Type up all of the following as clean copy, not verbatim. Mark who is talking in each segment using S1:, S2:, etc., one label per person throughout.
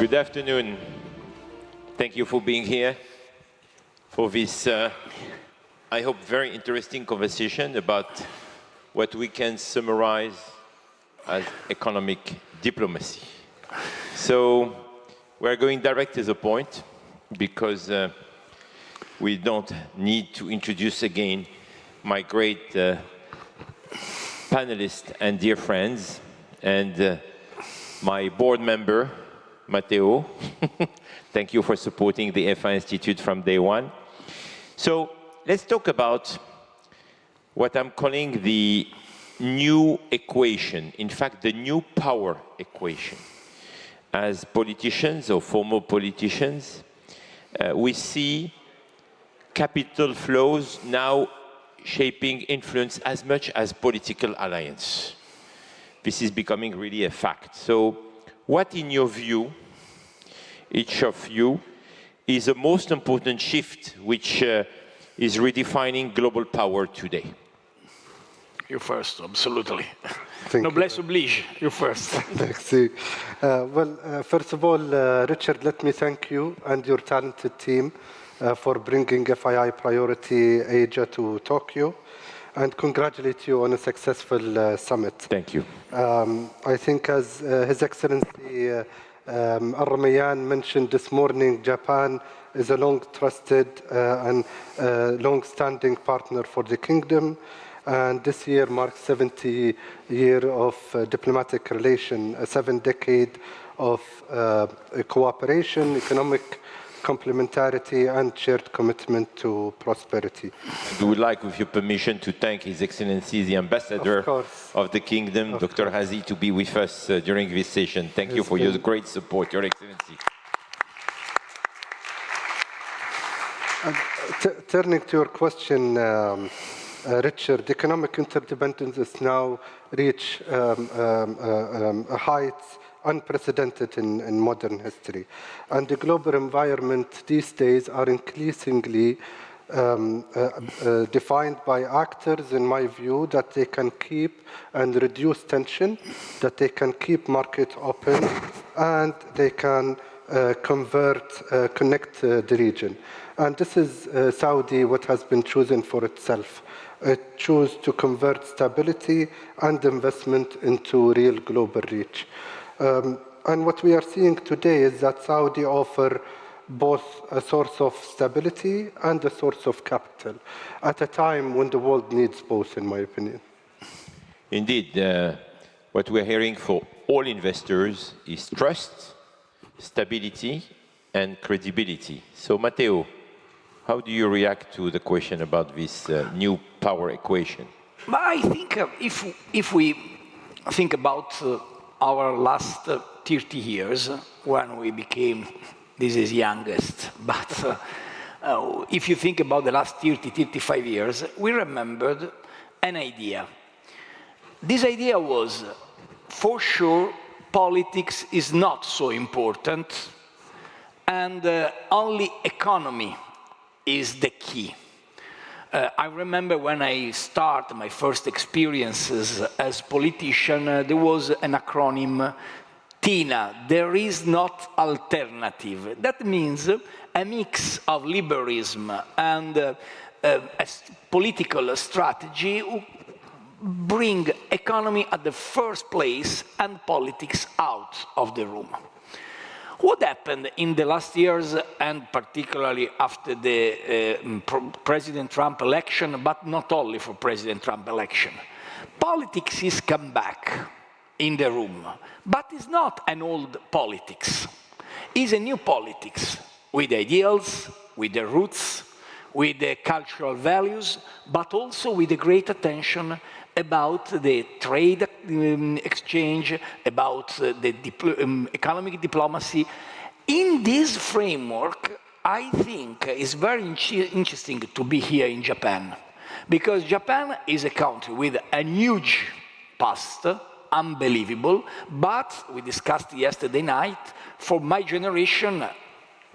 S1: Good afternoon. Thank you for being here for this, I hope, very interesting conversation about what we can summarize as economic diplomacy. So we're going direct to the point because we don't need to introduce again my great panelists and dear friends and my board member, Matteo. Thank you for supporting the FII Institute from day one. So let's talk about what I'm calling the new equation, in fact, the new power equation. As politicians or former politicians, we see capital flows now shaping influence as much as political alliance. This is becoming really a fact. So what, in your view, each of you, is the most important shift which is redefining global power today?
S2: You first, absolutely.
S3: Noblesse
S2: oblige, you first.
S3: Merci. First of all, Richard, let me thank you and your talented team for bringing FII Priority Asia to Tokyo, and congratulate you on a successful summit.
S1: Thank you.
S3: I think, as His Excellency Al-Ramayan mentioned this morning, Japan is a long-trusted and long-standing partner for the kingdom. And this year marks 70 years of diplomatic relation, a 7-decade of cooperation, economic complementarity, and shared commitment to prosperity.
S1: We would like, with your permission, to thank His Excellency, the Ambassador of the Kingdom, Dr. Hazi, to be with us during this session. Thank you for your great support, Your Excellency.
S3: Turning to your question, Richard, economic interdependence has now reached heights unprecedented in modern history. And the global environment these days are increasingly defined by actors, in my view, that they can keep and reduce tension, that they can keep market open, and they can connect the region. And this is Saudi, what has been chosen for itself. It chose to convert stability and investment into real global reach. And what we are seeing today is that Saudi offer both a source of stability and a source of capital at a time when the world needs both, in my opinion.
S1: Indeed, what we're hearing for all investors is trust, stability, and credibility. So, Matteo, how do you react to the question about this new power equation?
S2: I think if we think about our last 30 years, when we became, this is youngest, but if you think about the last 30, 35 years, we remembered an idea. This idea was, for sure, politics is not so important, and only economy is the key. I remember when I started my first experiences as politician, there was an acronym, TINA, there is not alternative. That means a mix of liberalism and a political strategy bring economy at the first place and politics out of the room. What happened in the last years, and particularly after the President Trump election, but not only for President Trump election? Politics is come back in the room, but it's not an old politics. It's a new politics with ideals, with the roots, with the cultural values, but also with a great attention about the trade exchange, about the economic diplomacy. In this framework, I think it's very interesting to be here in Japan, because Japan is a country with a huge past, unbelievable, but we discussed yesterday night, for my generation,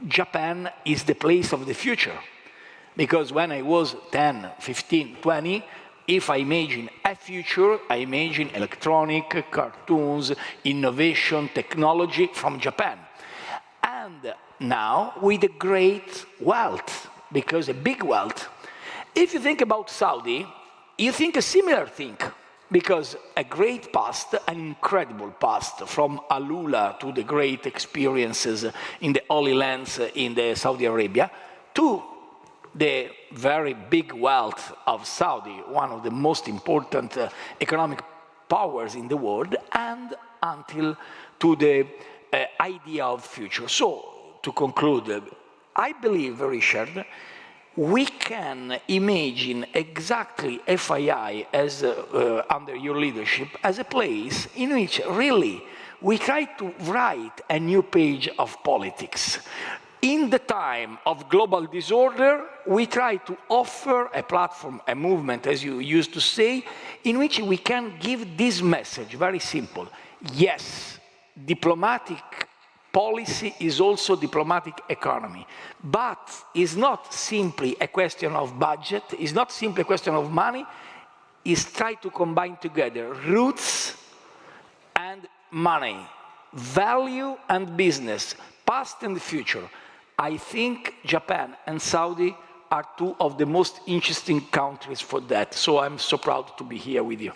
S2: Japan is the place of the future. Because when I was 10, 15, 20, if I imagine a future, I imagine electronic, cartoons, innovation, technology from Japan. and now with a great wealth, because a big wealth. If you think about Saudi, you think a similar thing, because a great past, an incredible past, from Alula to the great experiences in the Holy Lands in the Saudi Arabia, to the very big wealth of Saudi, one of the most important economic powers in the world, and until to the idea of future. So, to conclude, I believe, Richard, we can imagine exactly FII as, under your leadership, as a place in which really we try to write a new page of politics. In the time of global disorder, we try to offer a platform, a movement, as you used to say, in which we can give this message, very simple. Yes, diplomatic policy is also diplomatic economy, but it's not simply a question of budget, it's not simply a question of money, it's try to combine together roots and money, value and business, past and future. I think Japan and Saudi are two of the most interesting countries for that, so I'm so proud to be here with you.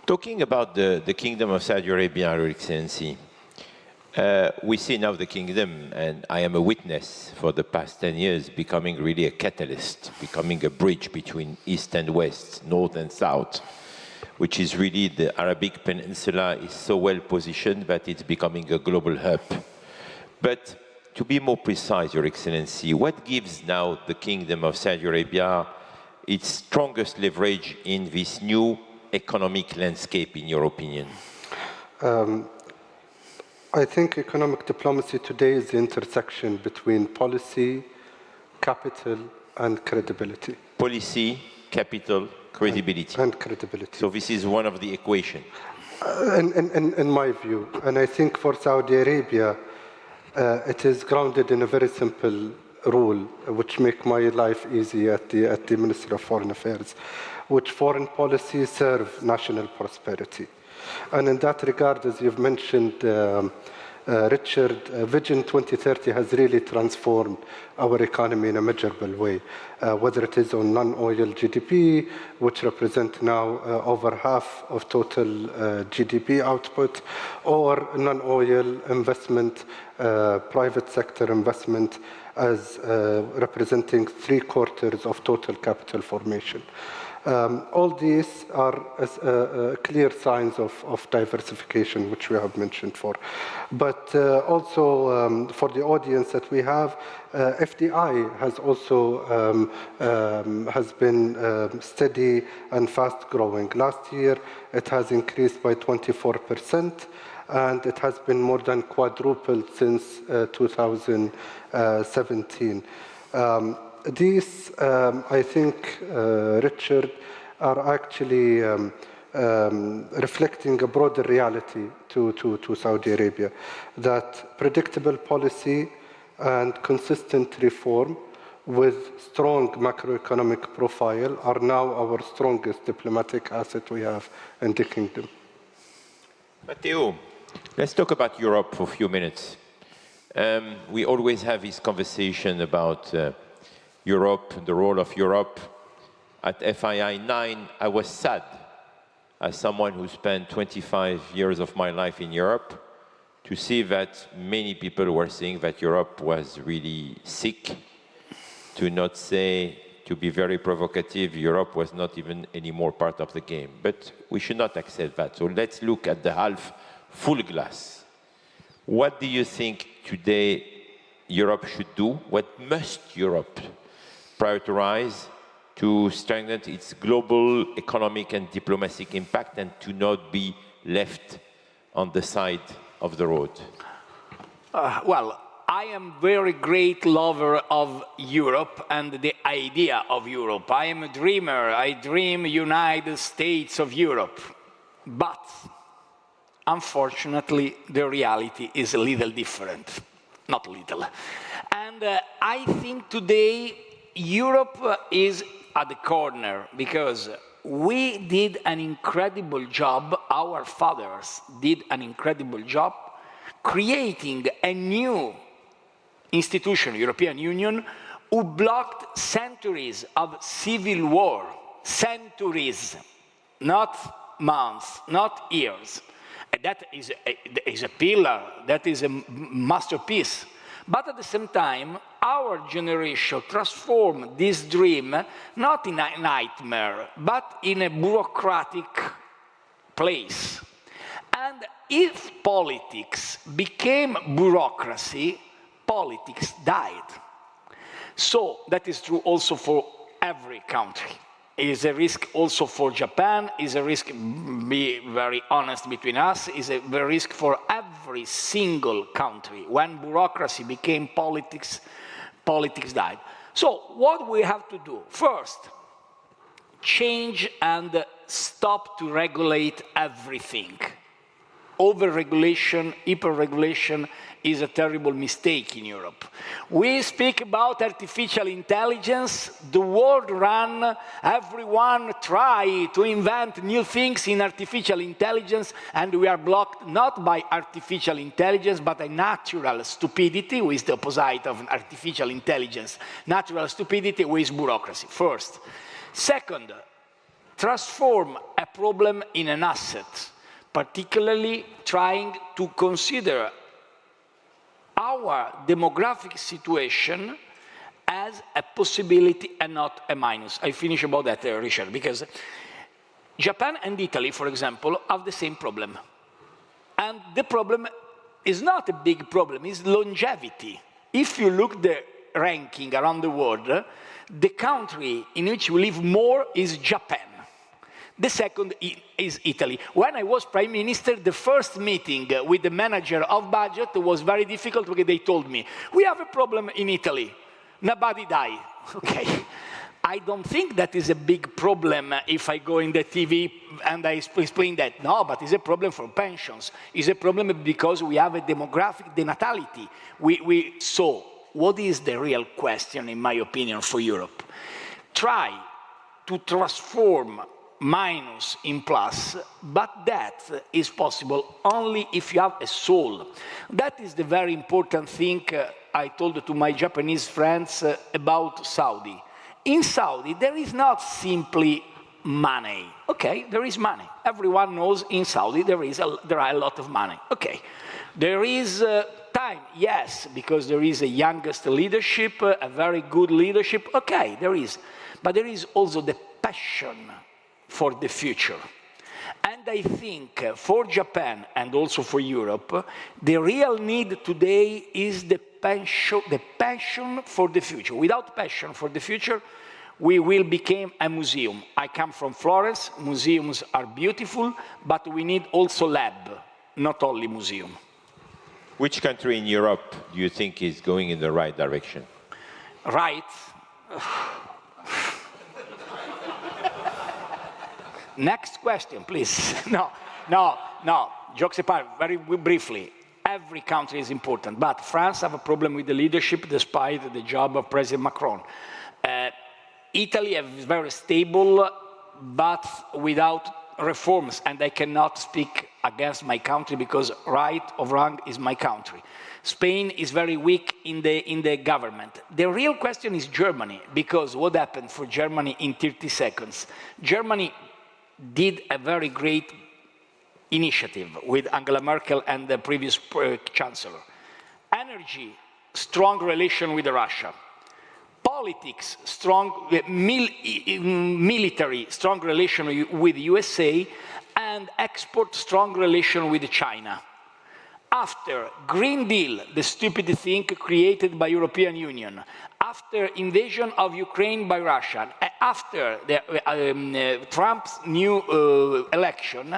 S1: Talking about the Kingdom of Saudi Arabia, Your Excellency, we see now the kingdom, and I am a witness for the past 10 years, becoming really a catalyst, becoming a bridge between East and West, North and South, which is really the Arabic Peninsula is so well positioned that it's becoming a global hub. But to be more precise, Your Excellency, what gives now the Kingdom of Saudi Arabia its strongest leverage in this new economic landscape, in your opinion?
S3: I think economic diplomacy today is the intersection between policy, capital, and credibility.
S1: Policy, capital, credibility.
S3: And credibility.
S1: So this is one of the equations.
S3: In my view, and I think for Saudi Arabia, it is grounded in a very simple rule, which make my life easy at the Ministry of Foreign Affairs, which foreign policy serve national prosperity. And in that regard, as you've mentioned, Richard, Vision 2030 has really transformed our economy in a measurable way, whether it is on non-oil GDP, which represent now over half of total GDP output, or non-oil investment, private sector investment, as representing 3/4 of total capital formation. All these are clear signs of diversification, which we have mentioned for. But also for the audience that we have, FDI has also has been steady and fast growing. Last year, it has increased by 24%, and it has been more than quadrupled since 2017. These, I think, Richard, are actually reflecting a broader reality to Saudi Arabia, that predictable policy and consistent reform with strong macroeconomic profile are now our strongest diplomatic asset we have in the kingdom.
S1: Matteo, let's talk about Europe for a few minutes. We always have this conversation about Europe, the role of Europe. At FII 9, I was sad, as someone who spent 25 years of my life in Europe, to see that many people were saying that Europe was really sick, to not say, to be very provocative, Europe was not even anymore part of the game. But we should not accept that. So let's look at the half full glass. What do you think today Europe should do? What must Europe prioritize to strengthen its global economic and diplomatic impact and to not be left on the side of the road?
S2: Well, I am very great lover of Europe and the idea of Europe. I am a dreamer. I dream United States of Europe. But unfortunately, the reality is a little different. Not little. And I think today Europe is at the corner because we did an incredible job, our fathers did an incredible job, creating a new institution, European Union, who blocked centuries of civil war, centuries, not months, not years. And that is a pillar, that is a masterpiece. But at the same time, our generation transformed this dream not in a nightmare, but in a bureaucratic place. And if politics became bureaucracy, politics died. So that is true also for every country. It is a risk also for Japan, is a risk, be very honest between us, is a risk for every single country. When bureaucracy became politics, politics died. So what we have to do? First, change and stop to regulate everything. Over-regulation, hyper-regulation is a terrible mistake in Europe. We speak about artificial intelligence, the world ran, everyone try to invent new things in artificial intelligence, and we are blocked not by artificial intelligence, but by natural stupidity, which is the opposite of artificial intelligence. Natural stupidity with bureaucracy, first. Second, transform a problem in an asset, particularly trying to consider our demographic situation as a possibility and not a minus. I finish about that, Richard, because Japan and Italy, for example, have the same problem. And the problem is not a big problem, it's longevity. If you look the ranking around the world, the country in which we live more is Japan. The second is Italy. When I was Prime Minister, the first meeting with the manager of budget was very difficult because they told me, we have a problem in Italy, nobody died. Okay, I don't think that is a big problem if I go in the TV and I explain that. No, but it's a problem for pensions. It's a problem because we have a demographic denatality. So what is the real question, in my opinion, for Europe? Try to transform minus in plus, but that is possible only if you have a soul. That is the very important thing I told to my Japanese friends about Saudi. In Saudi, there is not simply money. Okay, there is money. Everyone knows in Saudi there are a lot of money. Okay, there is time, yes, because there is a youngest leadership, a very good leadership. Okay, there is. But there is also the passion for the future. And I think for Japan and also for Europe, the real need today is the passion for the future. Without passion for the future, we will become a museum. I come from Florence, museums are beautiful, but we need also lab, not only museum.
S1: Which country in Europe do you think is going in the right direction?
S2: Right? Next question, please. No. Jokes apart, very briefly. Every country is important, but France have a problem with the leadership despite the job of President Macron. Italy is very stable, but without reforms, and I cannot speak against my country because right or wrong is my country. Spain is very weak in the government. The real question is Germany, because what happened for Germany in 30 seconds? Germany did a very great initiative with Angela Merkel and the previous chancellor. Energy, strong relation with Russia. Politics, strong, military, strong relation with USA, and export, strong relation with China. After Green Deal, the stupid thing created by European Union, after invasion of Ukraine by Russia, after Trump's new election,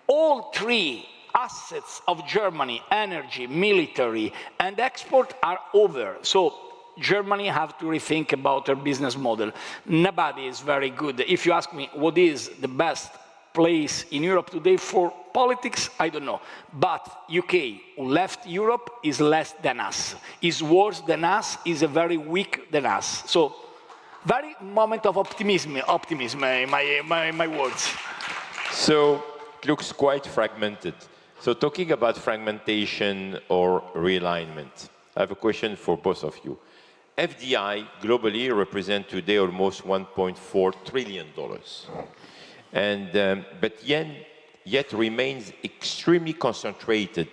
S2: all three assets of Germany, energy, military, and export are over. So Germany have to rethink about their business model. Nobody is very good. If you ask me what is the best place in Europe today for politics, I don't know. But UK, who left Europe, is less than us, is worse than us, is a very weak than us. So, very moment of optimism in my words.
S1: So, it looks quite fragmented. So, talking about fragmentation or realignment, I have a question for both of you. FDI globally represent today almost $1.4 trillion, and but yet remains extremely concentrated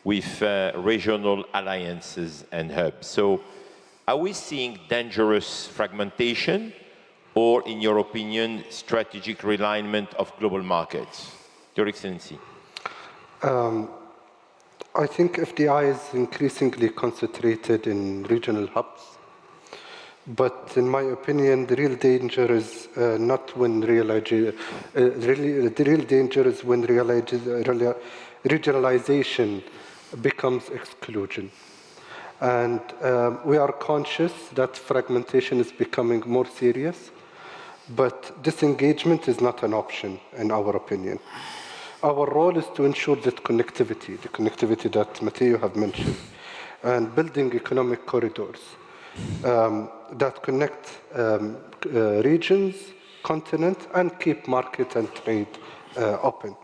S1: with regional alliances and hubs. So, are we seeing dangerous fragmentation, or, in your opinion, strategic realignment of global markets? Your Excellency.
S3: I think FDI is increasingly concentrated in regional hubs, but in my opinion, the real danger is not when the real danger is when regionalization becomes exclusion. And we are conscious that fragmentation is becoming more serious, but disengagement is not an option, in our opinion. Our role is to ensure that connectivity, the connectivity that Matteo have mentioned, and building economic corridors that connect regions, continent, and keep market and trade open.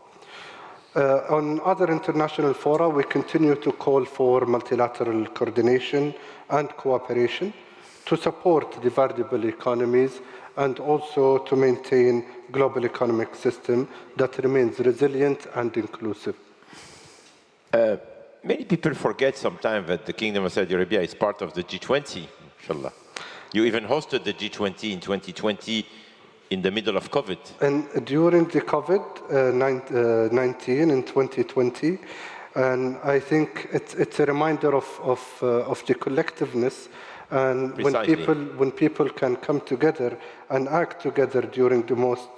S3: On other international fora, we continue to call for multilateral coordination and cooperation to support the variable economies and also to maintain global economic system that remains resilient and inclusive.
S1: Many people forget sometimes that the Kingdom of Saudi Arabia is part of the G20, inshallah. You even hosted the G20 in 2020 in the middle of COVID. And
S3: during the COVID-19 in 2020, and I think it's a reminder of the collectiveness. And when people can come together and act together during the most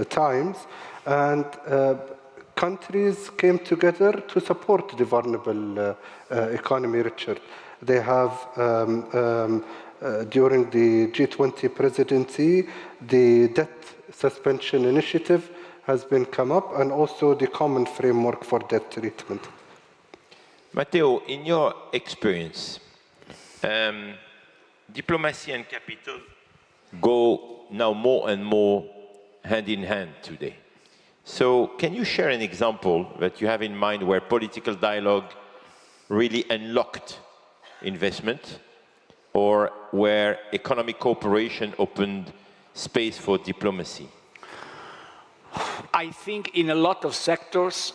S3: times, and countries came together to support the vulnerable economy, Richard. They have, during the G20 presidency, the debt suspension initiative has been come up, and also the common framework for debt treatment.
S1: Matteo, in your experience, diplomacy and capital go now more and more hand in hand today. So can you share an example that you have in mind where political dialogue really unlocked investment, or where economic cooperation opened space for diplomacy?
S2: I think in a lot of sectors,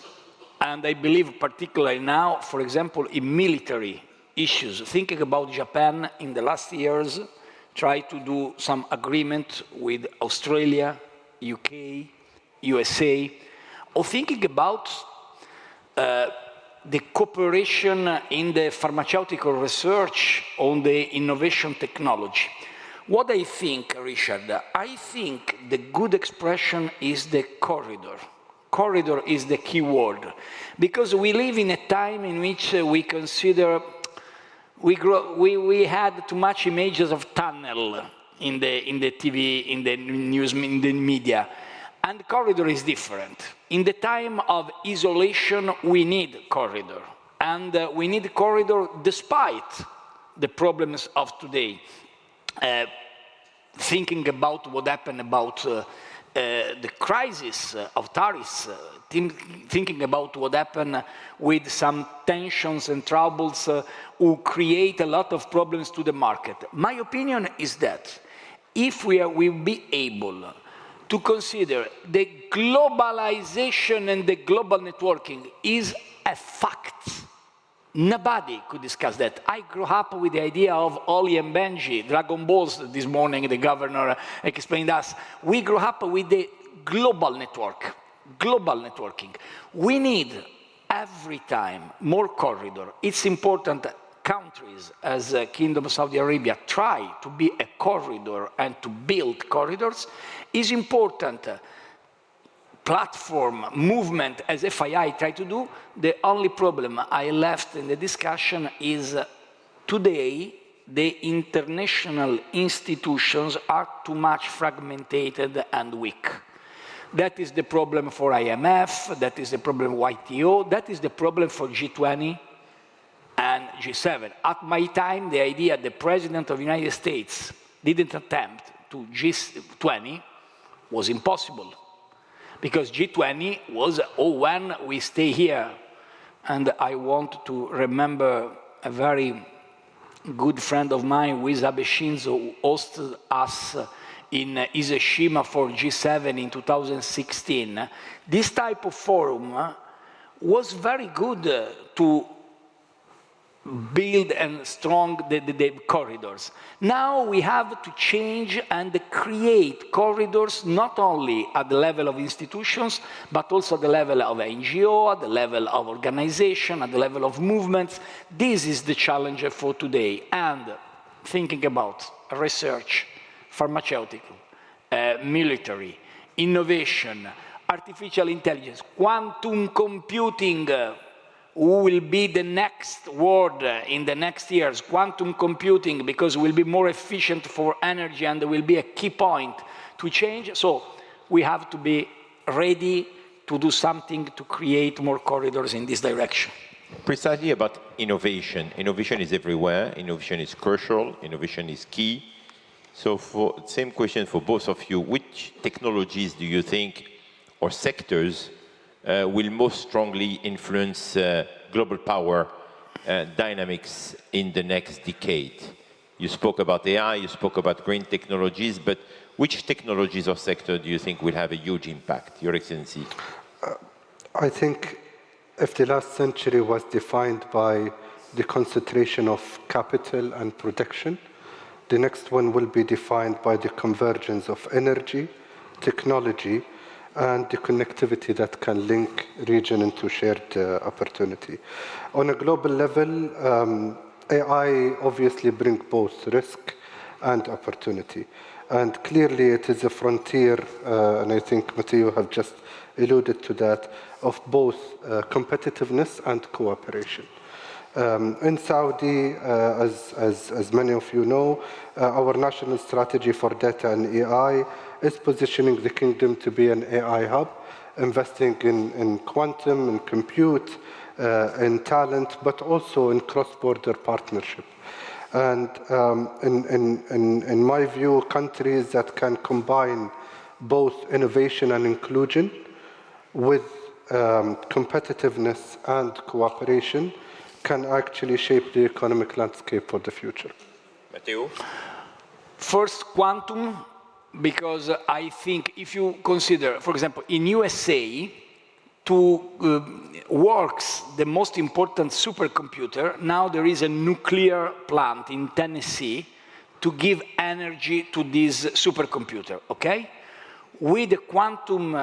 S2: and I believe particularly now, for example, in military issues, thinking about Japan in the last years, try to do some agreement with Australia, UK, USA, or thinking about the cooperation in the pharmaceutical research on the innovation technology. What I think, Richard, I think the good expression is the corridor. Corridor is the key word, because we live in a time in which we consider we had too much images of tunnel in the TV, in the news, in the media, and corridor is different. In the time of isolation, we need corridor, and we need corridor despite the problems of today. Thinking about what happened about the crisis of tariffs, thinking about what happened with some tensions and troubles who create a lot of problems to the market. My opinion is that if we will be able to consider the globalization and the global networking is a fact, nobody could discuss that. I grew up with the idea of Oli and Benji, Dragon Balls. This morning the governor explained us. We grew up with the global network, global networking. We need every time more corridor. It's important that countries as Kingdom of Saudi Arabia try to be a corridor and to build corridors. Is important platform movement as FII try to do. The only problem I left in the discussion is today the international institutions are too much fragmented and weak. That is the problem for IMF, that is the problem WTO, that is the problem for G20 and G7. At my time, the idea the President of the United States didn't attempt to G20 was impossible. Because G20 was, oh, when we stay here and I want to remember a very good friend of mine, who is Abe Shinzo, who hosted us in Hiroshima for G7 in 2016. This type of forum was very good to build and strong the corridors. Now we have to change and create corridors not only at the level of institutions, but also at the level of NGO, at the level of organization, at the level of movements. This is the challenge for today. And thinking about research, pharmaceutical, military, innovation, artificial intelligence, quantum computing, who will be the next word in the next years, quantum computing, because it will be more efficient for energy and there will be a key point to change. So we have to be ready to do something to create more corridors in this direction.
S1: Precisely about innovation. Innovation is everywhere. Innovation is crucial. Innovation is key. So for same question for both of you, which technologies do you think, or sectors, will most strongly influence global power dynamics in the next decade? You spoke about AI, you spoke about green technologies, but which technologies or sector do you think will have a huge impact, Your Excellency?
S3: I think if the last century was defined by the concentration of capital and production, the next one will be defined by the convergence of energy, technology, and the connectivity that can link region into shared opportunity. On a global level, AI obviously brings both risk and opportunity. And clearly it is a frontier, and I think Matteo have just alluded to that, of both competitiveness and cooperation. In Saudi, as many of you know, our national strategy for data and AI is positioning the kingdom to be an AI hub, investing in quantum, in compute, in talent, but also in cross-border partnership. And in my view, countries that can combine both innovation and inclusion with competitiveness and cooperation can actually shape the economic landscape for the future.
S1: Matteo?
S2: First, quantum, because I think if you consider, for example, in USA, to works the most important supercomputer, now there is a nuclear plant in Tennessee to give energy to this supercomputer, okay? With the quantum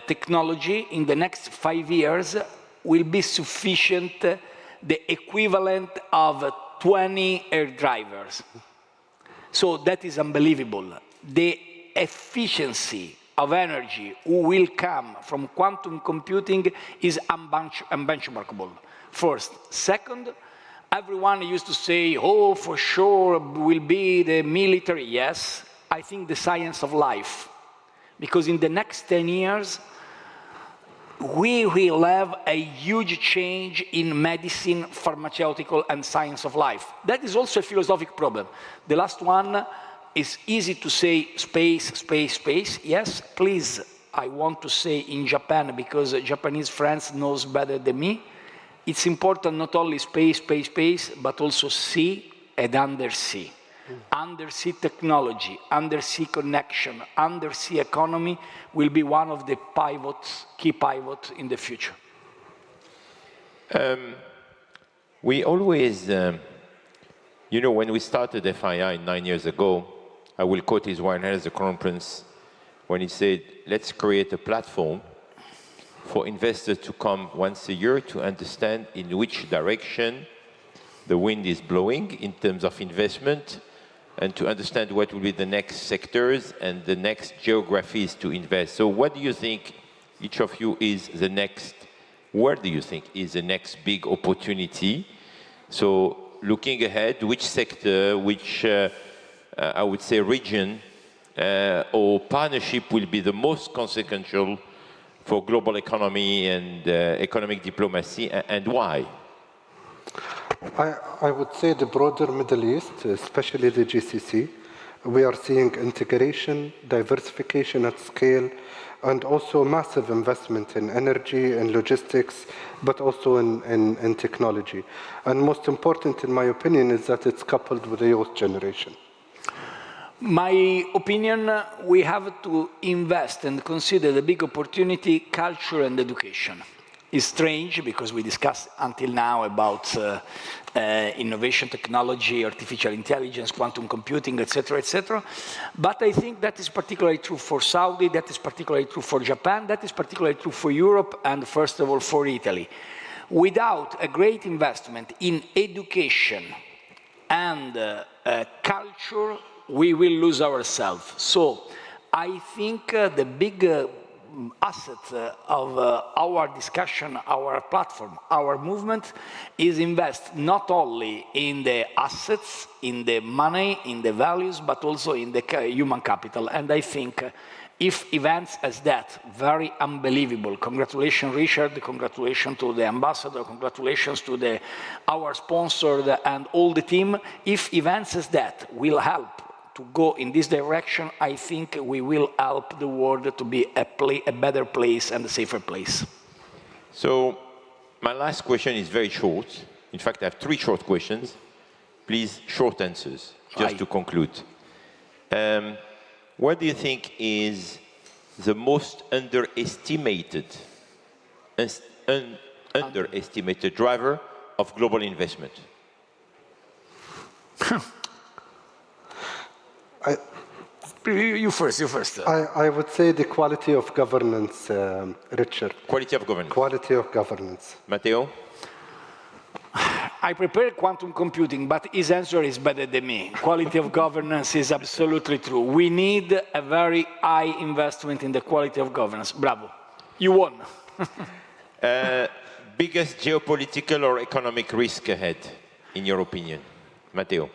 S2: technology, in the next 5 years, will be sufficient the equivalent of 20 air drivers. So that is unbelievable. The efficiency of energy who will come from quantum computing is unbenchmarkable, first. Second, everyone used to say, oh, for sure will be the military. Yes, I think the science of life. Because in the next 10 years, we will have a huge change in medicine, pharmaceutical, and science of life. That is also a philosophical problem. The last one is easy to say space, space, space. Yes, please, I want to say in Japan, because Japanese friends knows better than me. It's important not only space, space, space, but also sea and undersea. Undersea technology, undersea connection, undersea economy will be one of the pivots, key pivots in the future.
S1: We always, you know, when we started FII 9 years ago, I will quote His Royal Highness the Crown Prince when he said, let's create a platform for investors to come once a year to understand in which direction the wind is blowing in terms of investment, and to understand what will be the next sectors and the next geographies to invest. So what do you think, each of you, is the next, where do you think is the next big opportunity? So looking ahead, which sector, which, I would say, region or partnership will be the most consequential for global economy and economic diplomacy, and why?
S3: I would say the broader Middle East, especially the GCC. We are seeing integration, diversification at scale, and also massive investment in energy and logistics, but also in technology. And most important, in my opinion, is that it's coupled with the youth generation.
S2: My opinion, we have to invest and consider the big opportunity, culture and education. It's strange because we discussed until now about innovation technology, artificial intelligence, quantum computing, etc., etc. But I think that is particularly true for Saudi, that is particularly true for Japan, that is particularly true for Europe, and first of all for Italy. Without a great investment in education and culture, we will lose ourselves. So I think the big asset of our discussion, our platform, our movement is invest not only in the assets, in the money, in the values, but also in the human capital. And I think if events as that, very unbelievable, congratulations Richard, congratulations to the ambassador, congratulations to our sponsor and all the team, if events as that will help to go in this direction, I think we will help the world to be a better place and a safer place.
S1: So my last question is very short. In fact, I have 3 short questions. Please, short answers, just to conclude. What do you think is the most underestimated driver of global investment?
S2: You first.
S3: I would say the quality of governance, Richard.
S1: Quality of governance.
S3: Quality of governance.
S1: Matteo?
S2: I prepared quantum computing, but his answer is better than me. Quality of governance is absolutely true. We need a very high investment in the quality of governance. Bravo. You won.
S1: Biggest geopolitical or economic risk ahead, in your opinion? Matteo?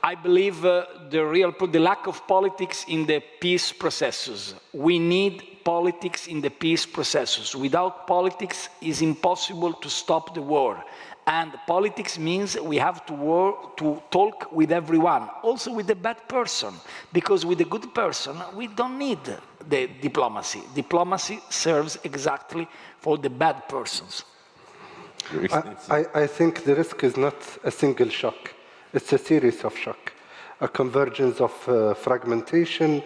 S2: I believe the lack of politics in the peace processes. We need politics in the peace processes. Without politics, it's impossible to stop the war. And politics means we have to talk with everyone, also with the bad person, because with the good person, we don't need the diplomacy. Diplomacy serves exactly for the bad persons.
S3: I think the risk is not a single shock. It's a series of shocks, a convergence of fragmentation,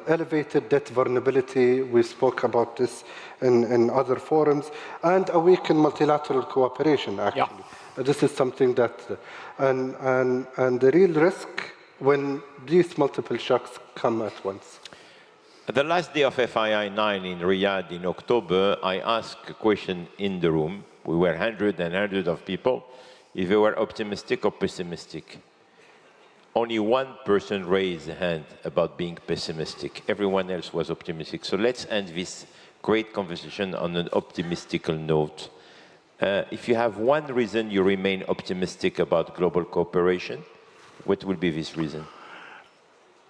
S3: elevated debt vulnerability, we spoke about this in other forums, and a weakened multilateral cooperation, actually. Yeah. This is something that, and the real risk when these multiple shocks come at once.
S1: The last day of FII 9 in Riyadh in October, I asked a question in the room. We were hundreds and hundreds of people. If they were optimistic or pessimistic. Only one person raised a hand about being pessimistic. Everyone else was optimistic. So let's end this great conversation on an optimistic note. If you have one reason you remain optimistic about global cooperation, what will be this reason?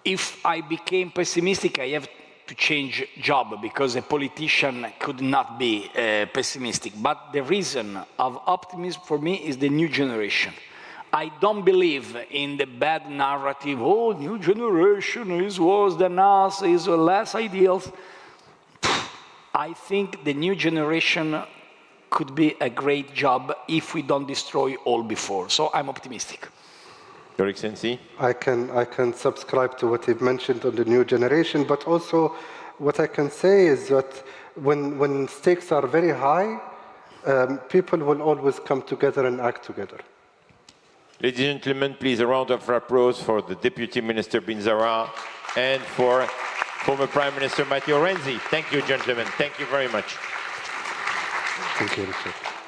S2: If I became pessimistic, I have to change job because a politician could not be pessimistic. But the reason of optimism for me is the new generation. I don't believe in the bad narrative, oh, new generation is worse than us, is less ideals. I think the new generation could be a great job if we don't destroy all before. So I'm optimistic.
S1: Your Excellency?
S3: I can subscribe to what you've mentioned on the new generation, but also what I can say is that when stakes are very high, people will always come together and act together.
S1: Ladies and gentlemen, please a round of applause for the Deputy Minister bin Zarah and for former Prime Minister Matteo Renzi. Thank you, gentlemen. Thank you very much.
S3: Thank you, Richard.